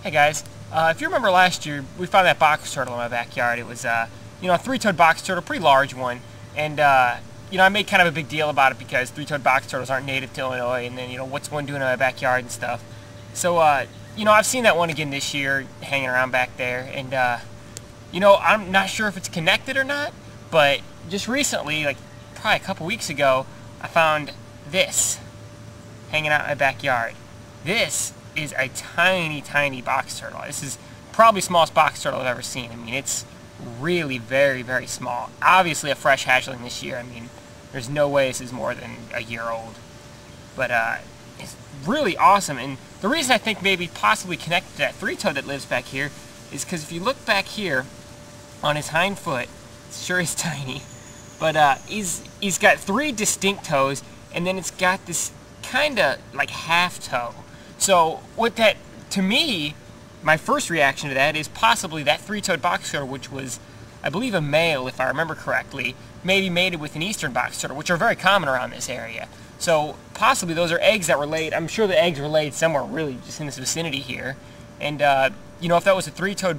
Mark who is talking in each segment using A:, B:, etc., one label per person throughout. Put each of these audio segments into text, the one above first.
A: Hey guys, if you remember last year, we found that box turtle in my backyard. It was, a three-toed box turtle, pretty large one, and I made kind of a big deal about it because three-toed box turtles aren't native to Illinois, and then what's one doing in my backyard and stuff. So I've seen that one again this year, hanging around back there, and I'm not sure if it's connected or not, but just recently, like probably a couple weeks ago, I found this hanging out in my backyard. This is a tiny, tiny box turtle. This is probably the smallest box turtle I've ever seen. I mean, it's really very, very small. Obviously a fresh hatchling this year. I mean, there's no way this is more than a year old. But it's really awesome. And the reason I think maybe possibly connected to that three-toed that lives back here is because if you look back here on his hind foot, it sure is tiny, but he's got three distinct toes, and then it's got this kind of like half toe. So what that, to me, my first reaction to that is possibly that three-toed box turtle, which was, I believe, a male, if I remember correctly, maybe mated with an eastern box turtle, which are very common around this area. So possibly those are eggs that were laid. I'm sure the eggs were laid somewhere really just in this vicinity here. And, if that was a three-toed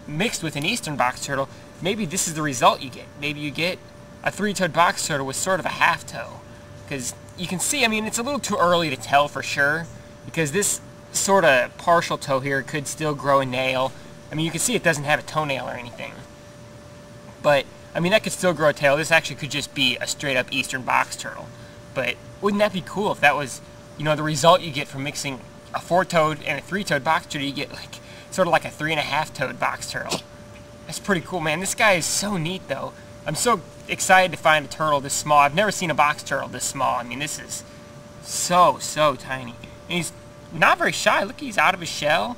A: mixed with an eastern box turtle, maybe this is the result you get. Maybe you get a three-toed box turtle with sort of a half toe. Because you can see, I mean, it's a little too early to tell for sure, because this sort of partial toe here could still grow a nail. I mean, you can see it doesn't have a toenail or anything. But, I mean, that could still grow a tail. This actually could just be a straight-up eastern box turtle. But wouldn't that be cool if that was, the result you get from mixing a four-toed and a three-toed box turtle? You get, like, sort of like a 3.5-toed box turtle. That's pretty cool, man. This guy is so neat, though. I'm so excited to find a turtle this small. I've never seen a box turtle this small. I mean, this is so tiny. And he's not very shy. Look, he's out of his shell.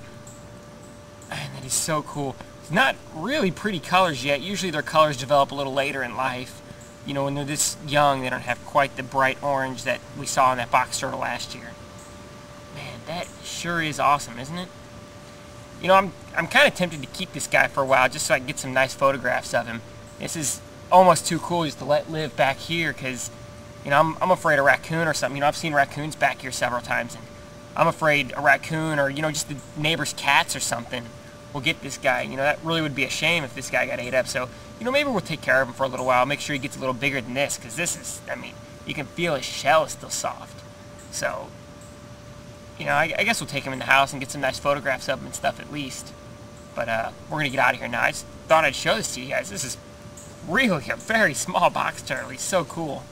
A: Man, that is so cool. It's not really pretty colors yet. Usually their colors develop a little later in life. When they're this young, they don't have quite the bright orange that we saw in that box turtle last year. Man, that sure is awesome, isn't it? I'm kind of tempted to keep this guy for a while just so I can get some nice photographs of him. This is almost too cool just to let live back here because, I'm afraid a raccoon or something. I've seen raccoons back here several times, and I'm afraid a raccoon or, just the neighbor's cats or something will get this guy. That really would be a shame if this guy got ate up. So, maybe we'll take care of him for a little while, make sure he gets a little bigger than this, because this is, I mean, you can feel his shell is still soft. So, I guess we'll take him in the house and get some nice photographs of him and stuff at least. But we're going to get out of here now. I just thought I'd show this to you guys. This is really a very small box turtle. He's so cool.